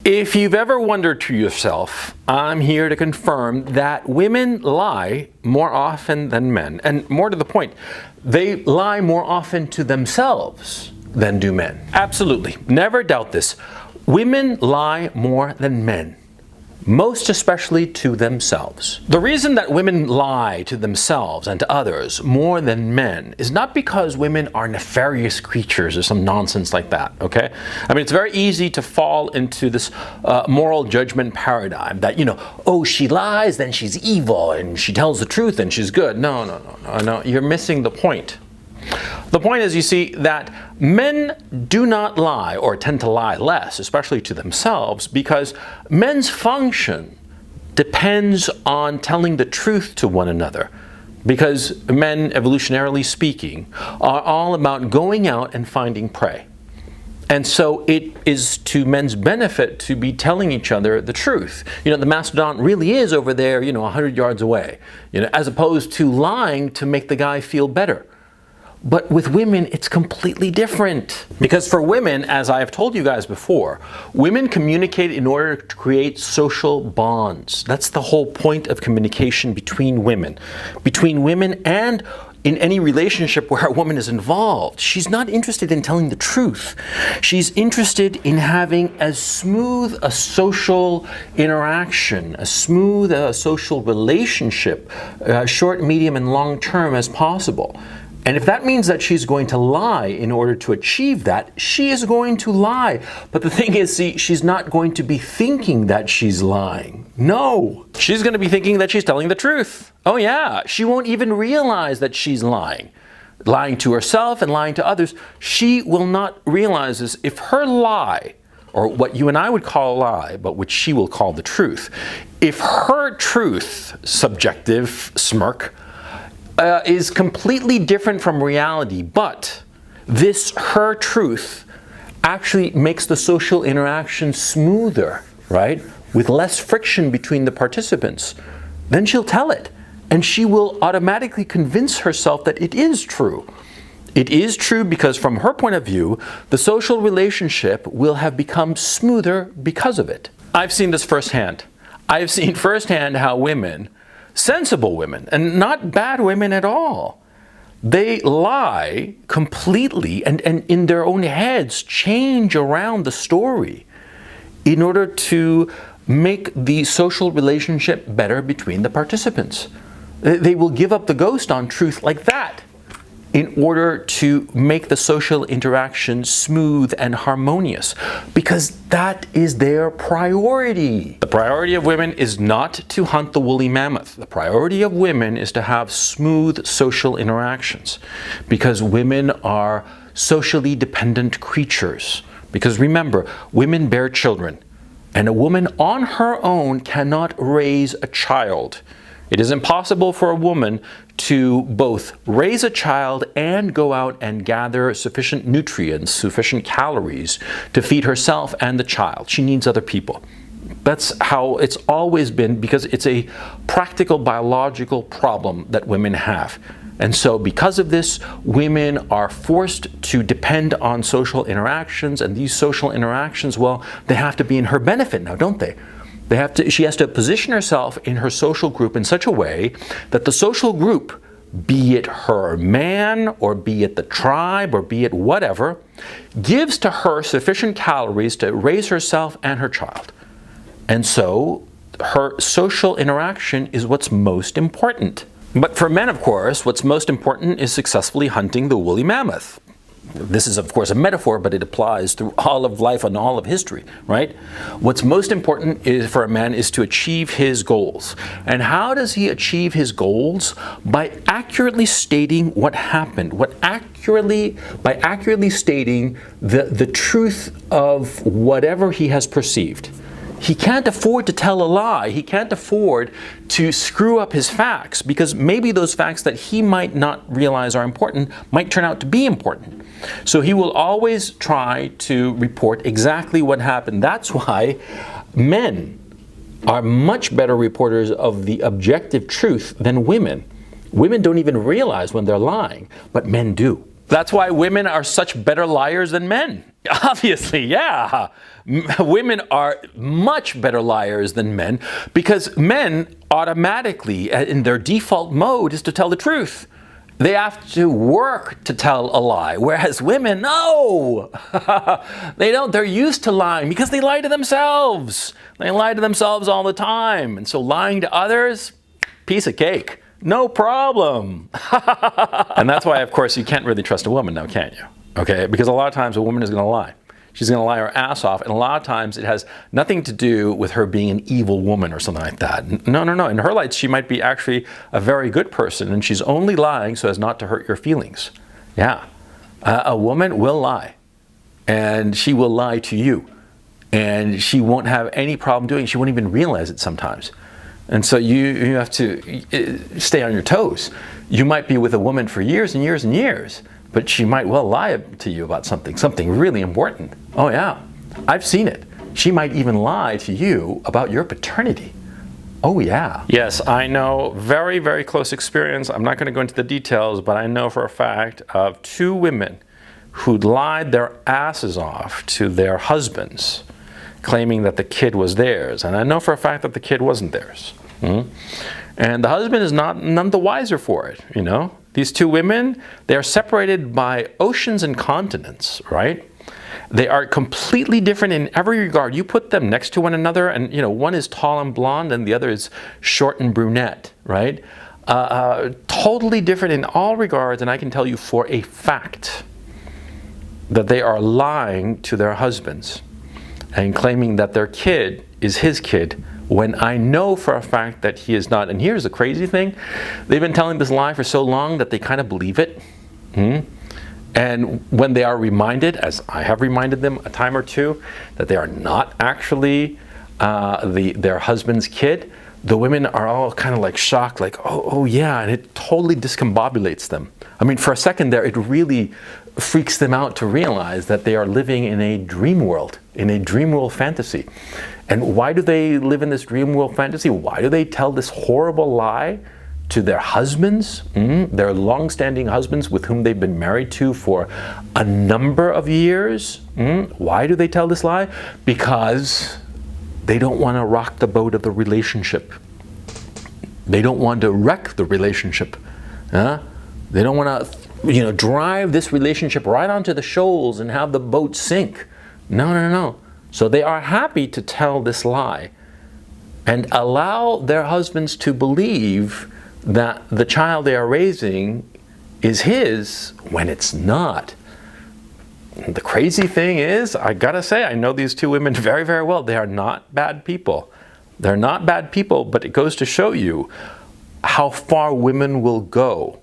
If you've ever wondered to yourself, I'm here to confirm that women lie more often than men. And more to the point, they lie more often to themselves than do men. Absolutely. Never doubt this. Women lie more than men. Most especially to themselves. The reason that women lie to themselves and to others more than men is not because women are nefarious creatures or some nonsense like that, okay? I mean, it's very easy to fall into this moral judgment paradigm that, oh, she lies, then she's evil, and she tells the truth, and she's good. No, you're missing the point. The point is, you see, that men do not lie, or tend to lie less, especially to themselves, because men's function depends on telling the truth to one another. Because men, evolutionarily speaking, are all about going out and finding prey. And so it is to men's benefit to be telling each other the truth. The mastodon really is over there, 100 yards away, as opposed to lying to make the guy feel better. But with women, it's completely different. Because for women, as I have told you guys before, women communicate in order to create social bonds. That's the whole point of communication between women. Between women and in any relationship where a woman is involved. She's not interested in telling the truth. She's interested in having as smooth a social interaction, as smooth a social relationship, short, medium, and long term as possible. And if that means that she's going to lie in order to achieve that, she is going to lie. But the thing is, see, she's not going to be thinking that she's lying. No, she's going to be thinking that she's telling the truth. Oh yeah, she won't even realize that she's lying. Lying to herself and lying to others. She will not realize this if her lie, or what you and I would call a lie, but which she will call the truth, if her truth, subjective smirk, is completely different from reality, but this, her truth, actually makes the social interaction smoother, right? With less friction between the participants, then she'll tell it. And she will automatically convince herself that it is true. It is true because from her point of view, the social relationship will have become smoother because of it. I've seen this firsthand. I've seen firsthand how women, sensible women, and not bad women at all, they lie completely and in their own heads change around the story in order to make the social relationship better between the participants. They will give up the ghost on truth like that in order to make the social interaction smooth and harmonious, because that is their priority. The priority of women is not to hunt the woolly mammoth. The priority of women is to have smooth social interactions, because women are socially dependent creatures. Because remember, women bear children, and a woman on her own cannot raise a child. It is impossible for a woman to both raise a child and go out and gather sufficient nutrients, sufficient calories to feed herself and the child. She needs other people. That's how it's always been, because it's a practical biological problem that women have. And so because of this, women are forced to depend on social interactions, and these social interactions, well, they have to be in her benefit now, don't they? She has to position herself in her social group in such a way that the social group, be it her man, or be it the tribe, or be it whatever, gives to her sufficient calories to raise herself and her child. And so her social interaction is what's most important. But for men, of course, what's most important is successfully hunting the woolly mammoth. This is, of course, a metaphor, but it applies through all of life and all of history, right? What's most important is for a man is to achieve his goals. And how does he achieve his goals? By accurately stating what happened. By accurately stating the truth of whatever he has perceived. He can't afford to tell a lie. He can't afford to screw up his facts, because maybe those facts that he might not realize are important might turn out to be important. So he will always try to report exactly what happened. That's why men are much better reporters of the objective truth than women. Women don't even realize when they're lying, but men do. That's why women are such better liars than men. Obviously, yeah. Women are much better liars than men because men automatically, in their default mode, is to tell the truth. They have to work to tell a lie, whereas women, no! They don't. They're used to lying because they lie to themselves. They lie to themselves all the time. And so lying to others, piece of cake. No problem. And that's why, of course, you can't really trust a woman now, can you? Okay? Because a lot of times a woman is going to lie. She's going to lie her ass off, and a lot of times it has nothing to do with her being an evil woman or something like that. No. In her lights, she might be actually a very good person, and she's only lying so as not to hurt your feelings. Yeah. A woman will lie, and she will lie to you, and she won't have any problem doing it. She won't even realize it sometimes. And so you have to stay on your toes. You might be with a woman for years and years and years, but she might well lie to you about something really important. Oh yeah, I've seen it. She might even lie to you about your paternity. Oh yeah. Yes, I know, very, very close experience. I'm not going to go into the details, but I know for a fact of 2 women who lied their asses off to their husbands, claiming that the kid was theirs. And I know for a fact that the kid wasn't theirs. And the husband is none the wiser for it, you know. These 2 women, they are separated by oceans and continents, right? They are completely different in every regard. You put them next to one another and, you know, one is tall and blonde and the other is short and brunette, right? Totally different in all regards, and I can tell you for a fact that they are lying to their husbands and claiming that their kid is his kid, when I know for a fact that he is not. And here's the crazy thing. They've been telling this lie for so long that they kind of believe it. And when they are reminded, as I have reminded them a time or two, that they are not actually their husband's kid, the women are all kind of like shocked, like, oh yeah, and it totally discombobulates them. I mean, for a second there, it really freaks them out to realize that they are living in a dream world fantasy. And why do they live in this dream world fantasy? Why do they tell this horrible lie to their husbands, their long-standing husbands with whom they've been married to for a number of years? Why do they tell this lie? Because they don't want to rock the boat of the relationship. They don't want to wreck the relationship. They don't want to, drive this relationship right onto the shoals and have the boat sink. No. So they are happy to tell this lie and allow their husbands to believe that the child they are raising is his when it's not. The crazy thing is, I gotta say, I know these 2 women very, very well. They are not bad people. They're not bad people, but it goes to show you how far women will go,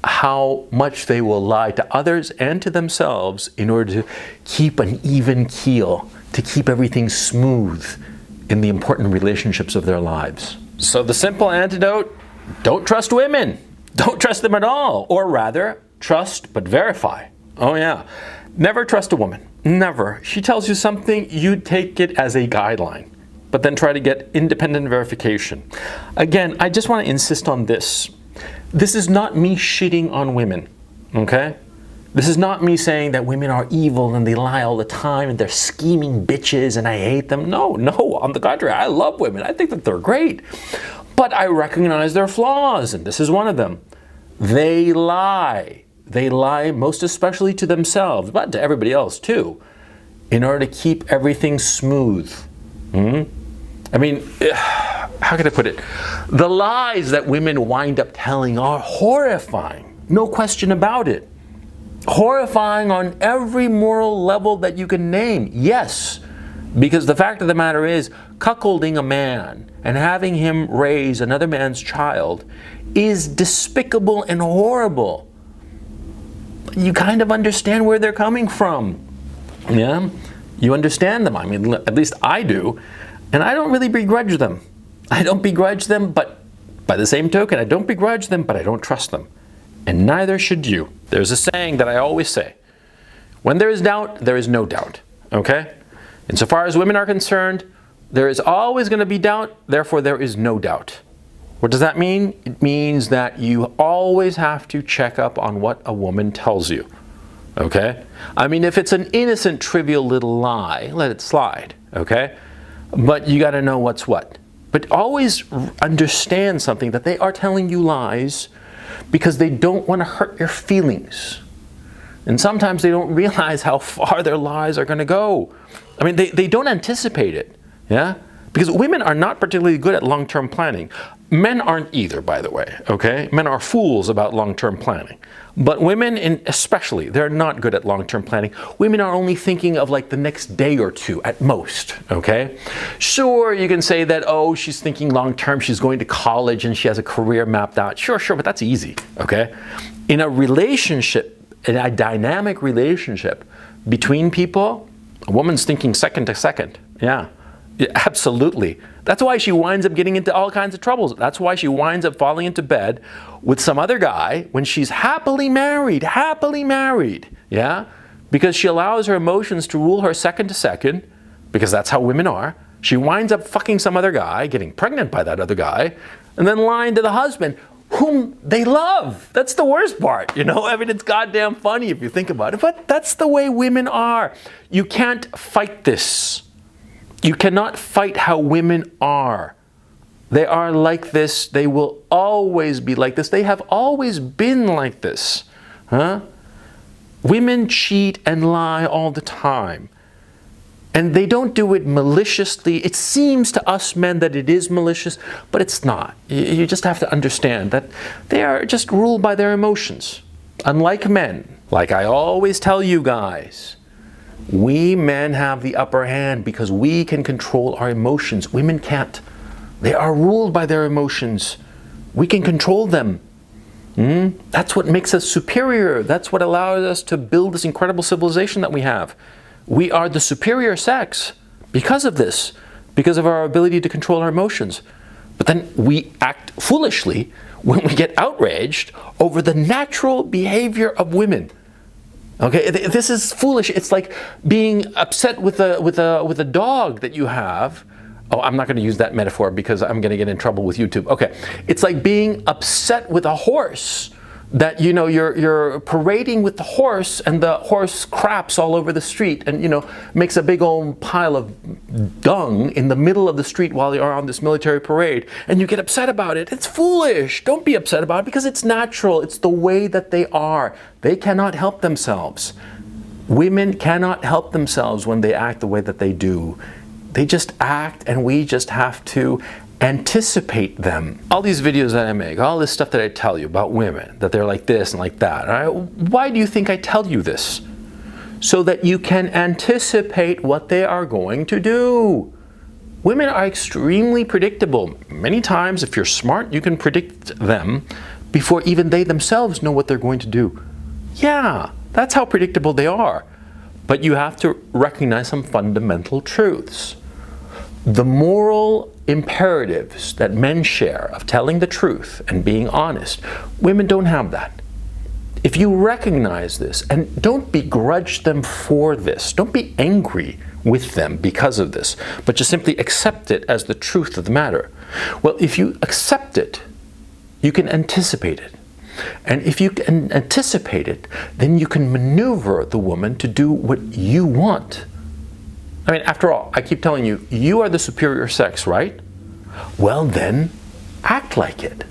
how much they will lie to others and to themselves in order to keep an even keel, to keep everything smooth in the important relationships of their lives. So the simple antidote, don't trust women. Don't trust them at all. Or rather, trust but verify. Oh yeah. Never trust a woman. Never. She tells you something, you take it as a guideline, but then try to get independent verification. Again, I just want to insist on this. This is not me shitting on women, okay? This is not me saying that women are evil and they lie all the time and they're scheming bitches and I hate them. No, on the contrary, I love women. I think that they're great. But I recognize their flaws, and this is one of them. They lie. They lie most especially to themselves, but to everybody else too, in order to keep everything smooth. I mean, how can I put it? The lies that women wind up telling are horrifying, no question about it. Horrifying on every moral level that you can name, yes. Because the fact of the matter is, cuckolding a man and having him raise another man's child is despicable and horrible. You kind of understand where they're coming from. Yeah? You understand them. I mean, at least I do. And I don't really begrudge them. I don't begrudge them, but by the same token, I don't begrudge them, but I don't trust them. And neither should you. There's a saying that I always say. When there is doubt, there is no doubt. Okay? Insofar as women are concerned, there is always going to be doubt, therefore there is no doubt. What does that mean? It means that you always have to check up on what a woman tells you. Okay? I mean, if it's an innocent, trivial little lie, let it slide. Okay? But you got to know what's what. But always understand something, that they are telling you lies because they don't want to hurt your feelings. And sometimes they don't realize how far their lies are going to go. I mean, they don't anticipate it. Yeah? Because women are not particularly good at long-term planning. Men aren't either, by the way, okay? Men are fools about long-term planning. But women, especially, they're not good at long-term planning. Women are only thinking of like the next day or two at most, okay? Sure, you can say that, oh, she's thinking long-term, she's going to college and she has a career mapped out. Sure, but that's easy, okay? In a relationship, in a dynamic relationship between people, a woman's thinking second to second, yeah. Yeah, absolutely. That's why she winds up getting into all kinds of troubles. That's why she winds up falling into bed with some other guy when she's happily married, yeah? Because she allows her emotions to rule her second to second, because that's how women are. She winds up fucking some other guy, getting pregnant by that other guy, and then lying to the husband, whom they love. That's the worst part, you know? I mean, it's goddamn funny if you think about it, but that's the way women are. You can't fight this. You cannot fight how women are. They are like this. They will always be like this. They have always been like this. Huh? Women cheat and lie all the time. And they don't do it maliciously. It seems to us men that it is malicious, but it's not. You just have to understand that they are just ruled by their emotions. Unlike men, like I always tell you guys, we men have the upper hand because we can control our emotions. Women can't. They are ruled by their emotions. We can control them. That's what makes us superior. That's what allows us to build this incredible civilization that we have. We are the superior sex because of this, because of our ability to control our emotions. But then we act foolishly when we get outraged over the natural behavior of women. Okay, this is foolish. It's like being upset with a dog that you have. Oh, I'm not going to use that metaphor because I'm going to get in trouble with YouTube. Okay, it's like being upset with a horse that, you know, you're parading with the horse and the horse craps all over the street and, you know, makes a big old pile of dung in the middle of the street while you're on this military parade, and you get upset about it. It's foolish. Don't be upset about it because it's natural. It's the way that they are. They cannot help themselves. Women cannot help themselves when they act the way that they do. They just act, and we just have to anticipate them. All these videos that I make, all this stuff that I tell you about women, that they're like this and like that, all right? Why do you think I tell you this? So that you can anticipate what they are going to do. Women are extremely predictable. Many times, if you're smart, you can predict them before even they themselves know what they're going to do. Yeah, that's how predictable they are. But you have to recognize some fundamental truths. The moral imperatives that men share of telling the truth and being honest, women don't have that. If you recognize this, and don't begrudge them for this, don't be angry with them because of this, but just simply accept it as the truth of the matter. Well, if you accept it, you can anticipate it. And if you can anticipate it, then you can maneuver the woman to do what you want. I mean, after all, I keep telling you, you are the superior sex, right? Well then, act like it.